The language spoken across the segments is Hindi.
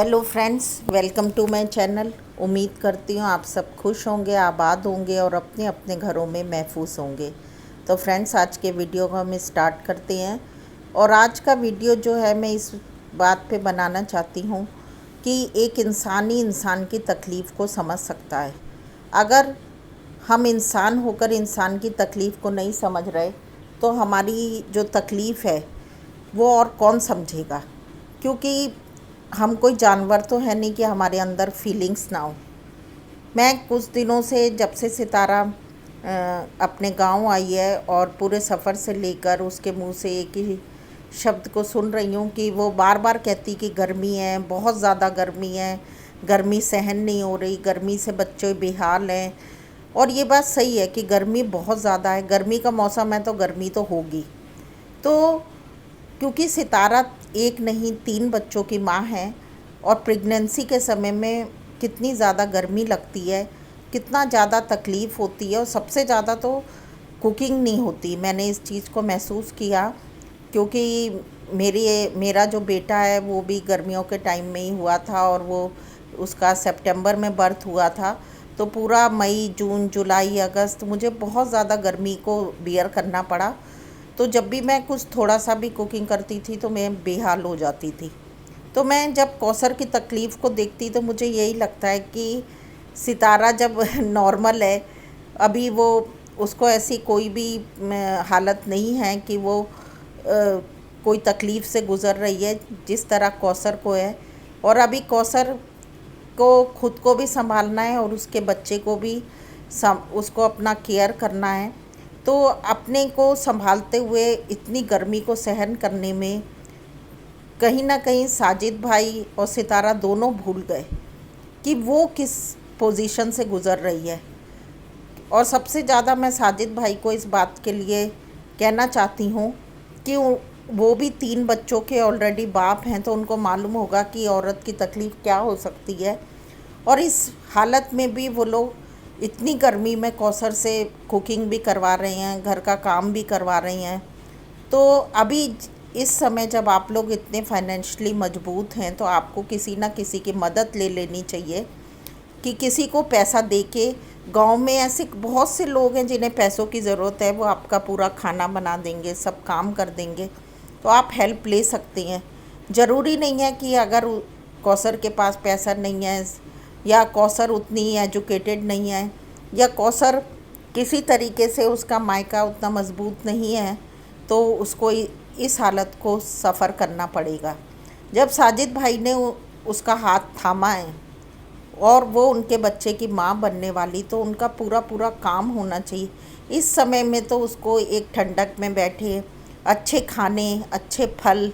Hello friends, welcome to my channel. उम्मीद करती हूँ आप सब खुश होंगे, आबाद होंगे और अपने अपने घरों में महफूज होंगे। तो फ्रेंड्स, आज के वीडियो को हम स्टार्ट करते हैं। और आज का वीडियो जो है मैं इस बात पे बनाना चाहती हूँ कि एक इंसान ही इंसान की तकलीफ़ को समझ सकता है। अगर हम इंसान होकर इंसान की तकलीफ़ को नहीं समझ रहे तो हमारी जो तकलीफ़ है वो और कौन समझेगा। क्योंकि हम कोई जानवर तो है नहीं कि हमारे अंदर फीलिंग्स ना हो। मैं कुछ दिनों से जब से सितारा अपने गांव आई है और पूरे सफ़र से लेकर उसके मुंह से एक ही शब्द को सुन रही हूँ कि वो बार बार कहती कि गर्मी है, बहुत ज़्यादा गर्मी है, गर्मी सहन नहीं हो रही, गर्मी से बच्चे बेहाल हैं। और ये बात सही है कि गर्मी बहुत ज़्यादा है, गर्मी का मौसम है तो गर्मी तो होगी। तो क्योंकि सितारा एक नहीं 3 बच्चों की माँ है और प्रेगनेंसी के समय में कितनी ज़्यादा गर्मी लगती है, कितना ज़्यादा तकलीफ़ होती है और सबसे ज़्यादा तो कुकिंग नहीं होती। मैंने इस चीज़ को महसूस किया क्योंकि मेरा जो बेटा है वो भी गर्मियों के टाइम में ही हुआ था और वो उसका सितंबर में बर्थ हुआ था। तो पूरा मई, जून, जुलाई, अगस्त मुझे बहुत ज़्यादा गर्मी को बियर करना पड़ा। तो जब भी मैं कुछ थोड़ा सा भी कुकिंग करती थी तो मैं बेहाल हो जाती थी। तो मैं जब कौसर की तकलीफ़ को देखती तो मुझे यही लगता है कि सितारा जब नॉर्मल है, अभी वो उसको ऐसी कोई भी हालत नहीं है कि वो कोई तकलीफ़ से गुज़र रही है जिस तरह कौसर को है। और अभी कौसर को खुद को भी संभालना है और उसके बच्चे को भी उसको अपना केयर करना है। तो अपने को संभालते हुए इतनी गर्मी को सहन करने में कहीं ना कहीं साजिद भाई और सितारा दोनों भूल गए कि वो किस पोजीशन से गुज़र रही है। और सबसे ज़्यादा मैं साजिद भाई को इस बात के लिए कहना चाहती हूँ कि वो भी 3 बच्चों के ऑलरेडी बाप हैं, तो उनको मालूम होगा कि औरत की तकलीफ़ क्या हो सकती है। और इस हालत में भी वो लोग इतनी गर्मी में कौसर से कुकिंग भी करवा रहे हैं, घर का काम भी करवा रही हैं। तो अभी इस समय जब आप लोग इतने फाइनेंशियली मजबूत हैं तो आपको किसी ना किसी की मदद ले लेनी चाहिए कि किसी को पैसा दे के, गाँव में ऐसे बहुत से लोग हैं जिन्हें पैसों की ज़रूरत है, वो आपका पूरा खाना बना देंगे, सब काम कर देंगे। तो आप हेल्प ले सकते हैं। ज़रूरी नहीं है कि अगर कौसर के पास पैसा नहीं है या कौसर उतनी एजुकेटेड नहीं है या कौसर किसी तरीके से उसका मायका उतना मजबूत नहीं है तो उसको इस हालत को सफ़र करना पड़ेगा। जब साजिद भाई ने उसका हाथ थामा है और वो उनके बच्चे की माँ बनने वाली, तो उनका पूरा पूरा काम होना चाहिए। इस समय में तो उसको एक ठंडक में बैठे अच्छे खाने, अच्छे फल,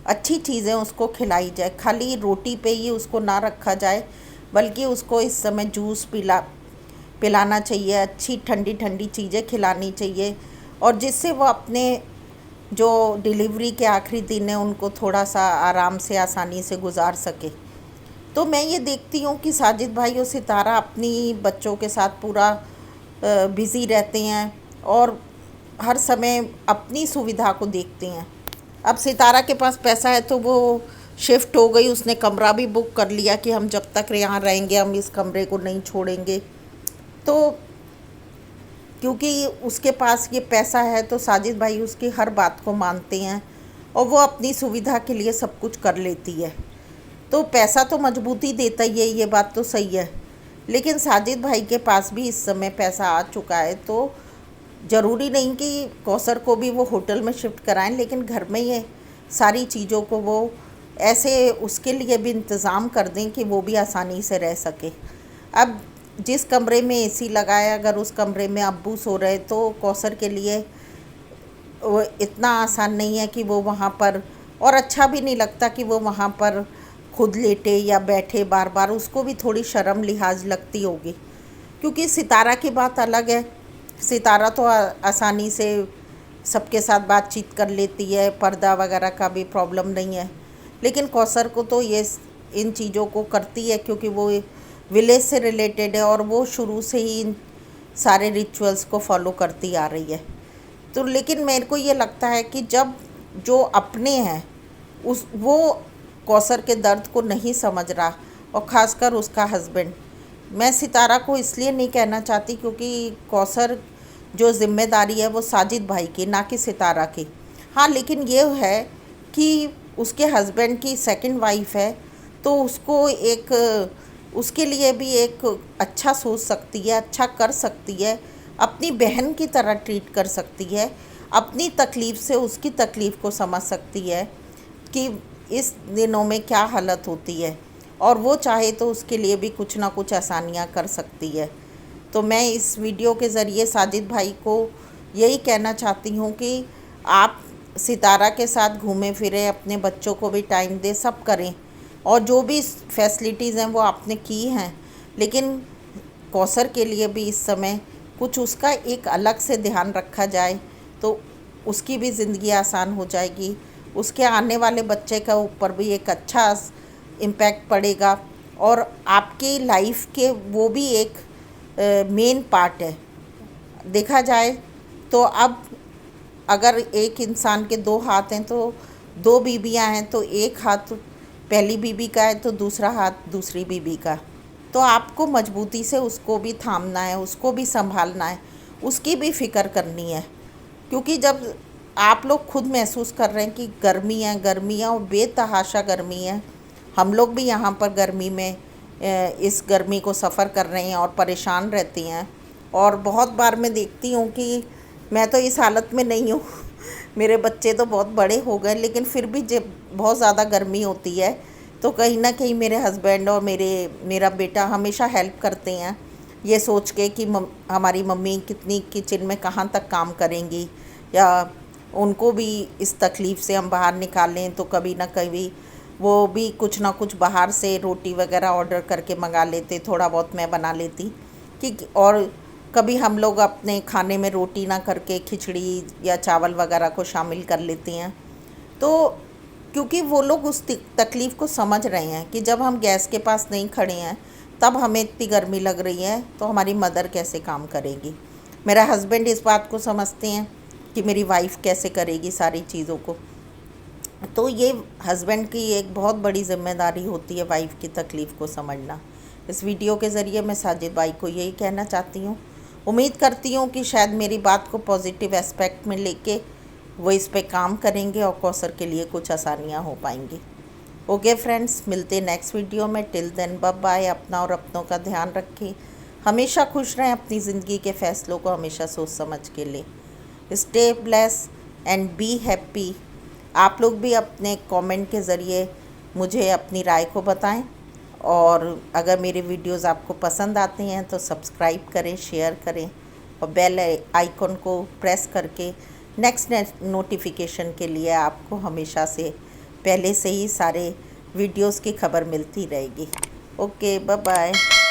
अच्छी चीज़ें उसको खिलाई जाए। खाली रोटी पे ही उसको ना रखा जाए, बल्कि उसको इस समय जूस पिलाना चाहिए, अच्छी ठंडी ठंडी चीज़ें खिलानी चाहिए। और जिससे वो अपने जो डिलीवरी के आखिरी दिन है उनको थोड़ा सा आराम से, आसानी से गुजार सके। तो मैं ये देखती हूँ कि साजिद भाई और सितारा अपनी बच्चों के साथ पूरा बिज़ी रहते हैं और हर समय अपनी सुविधा को देखते हैं। अब सितारा के पास पैसा है तो वो शिफ्ट हो गई, उसने कमरा भी बुक कर लिया कि हम जब तक यहाँ रहेंगे हम इस कमरे को नहीं छोड़ेंगे। तो क्योंकि उसके पास ये पैसा है तो साजिद भाई उसकी हर बात को मानते हैं और वो अपनी सुविधा के लिए सब कुछ कर लेती है। तो पैसा तो मजबूती देता ही है, ये बात तो सही है। लेकिन साजिद भाई के पास भी इस समय पैसा आ चुका है, तो ज़रूरी नहीं कि कौसर को भी वो होटल में शिफ्ट कराएं, लेकिन घर में ये सारी चीज़ों को वो ऐसे उसके लिए भी इंतज़ाम कर दें कि वो भी आसानी से रह सके। अब जिस कमरे में एसी लगाया, अगर उस कमरे में अब्बू सो रहे तो कौसर के लिए वो इतना आसान नहीं है कि वो वहाँ पर, और अच्छा भी नहीं लगता कि वो वहाँ पर खुद लेटे या बैठे बार बार, उसको भी थोड़ी शर्म लिहाज लगती होगी। क्योंकि सितारा की बात अलग है, सितारा तो आसानी से सबके साथ बातचीत कर लेती है, पर्दा वगैरह का भी प्रॉब्लम नहीं है। लेकिन कौसर को तो ये इन चीज़ों को करती है क्योंकि वो विलेज से रिलेटेड है और वो शुरू से ही इन सारे रिचुअल्स को फॉलो करती आ रही है। तो लेकिन मेरे को ये लगता है कि जब जो अपने हैं वो कौसर के दर्द को नहीं समझ रहा, और ख़ासकर उसका हस्बैंड। मैं सितारा को इसलिए नहीं कहना चाहती क्योंकि कौसर जो ज़िम्मेदारी है वो साजिद भाई की, ना कि सितारा की। हाँ, लेकिन ये है कि उसके हस्बैंड की सेकंड वाइफ है, तो उसको एक उसके लिए भी एक अच्छा सोच सकती है, अच्छा कर सकती है, अपनी बहन की तरह ट्रीट कर सकती है, अपनी तकलीफ़ से उसकी तकलीफ़ को समझ सकती है कि इस दिनों में क्या हालत होती है, और वो चाहे तो उसके लिए भी कुछ ना कुछ आसानियाँ कर सकती है। तो मैं इस वीडियो के ज़रिए साजिद भाई को यही कहना चाहती हूँ कि आप सितारा के साथ घूमें फिरें, अपने बच्चों को भी टाइम दें, सब करें, और जो भी फैसिलिटीज़ हैं वो आपने की हैं, लेकिन कौसर के लिए भी इस समय कुछ उसका एक अलग से ध्यान रखा जाए तो उसकी भी ज़िंदगी आसान हो जाएगी, उसके आने वाले बच्चे का ऊपर भी एक अच्छा इम्पैक्ट पड़ेगा, और आपकी लाइफ के वो भी एक मेन पार्ट है। देखा जाए तो अब अगर एक इंसान के दो हाथ हैं तो दो बीबियां हैं, तो एक हाथ पहली बीबी का है तो दूसरा हाथ दूसरी बीबी का। तो आपको मजबूती से उसको भी थामना है, उसको भी संभालना है, उसकी भी फ़िक्र करनी है, क्योंकि जब आप लोग खुद महसूस कर रहे हैं कि गर्मी है और बेतहाशा गर्मी है, हम लोग भी यहाँ पर गर्मी में इस गर्मी को सफ़र कर रहे हैं और परेशान रहती हैं। और बहुत बार मैं देखती हूँ कि मैं तो इस हालत में नहीं हूँ मेरे बच्चे तो बहुत बड़े हो गए, लेकिन फिर भी जब बहुत ज़्यादा गर्मी होती है तो कहीं ना कहीं मेरे हस्बैंड और मेरा बेटा हमेशा हेल्प करते हैं, ये सोच के कि हमारी मम्मी कितनी किचन में कहाँ तक काम करेंगी, या उनको भी इस तकलीफ़ से हम बाहर निकालें। तो कभी ना कभी वो भी कुछ ना कुछ बाहर से रोटी वगैरह ऑर्डर करके मंगा लेते, थोड़ा बहुत मैं बना लेती कि, और कभी हम लोग अपने खाने में रोटी ना करके खिचड़ी या चावल वगैरह को शामिल कर लेते हैं। तो क्योंकि वो लोग उस तकलीफ़ को समझ रहे हैं कि जब हम गैस के पास नहीं खड़े हैं तब हमें इतनी गर्मी लग रही है, तो हमारी मदर कैसे काम करेगी। मेरा हस्बैंड इस बात को समझते हैं कि मेरी वाइफ़ कैसे करेगी सारी चीज़ों को। तो ये हस्बैंड की एक बहुत बड़ी ज़िम्मेदारी होती है वाइफ़ की तकलीफ़ को समझना। इस वीडियो के ज़रिए मैं साजिद भाई को यही कहना चाहती हूँ। उम्मीद करती हूँ कि शायद मेरी बात को पॉजिटिव एस्पेक्ट में लेके वो इस पे काम करेंगे और कौसर के लिए कुछ आसानियाँ हो पाएंगी। ओके फ्रेंड्स, मिलते हैं नेक्स्ट वीडियो में। Till then bye bye. अपना और अपनों का ध्यान रखें, हमेशा खुश रहें, अपनी ज़िंदगी के फ़ैसलों को हमेशा सोच समझ के लें। Stay bless and be happy. आप लोग भी अपने कमेंट के ज़रिए मुझे अपनी राय को बताएं, और अगर मेरे वीडियोस आपको पसंद आते हैं तो सब्सक्राइब करें, शेयर करें, और बेल आइकन को प्रेस करके नेक्स्ट नोटिफिकेशन के लिए आपको हमेशा से पहले से ही सारे वीडियोस की खबर मिलती रहेगी। Okay, bye bye.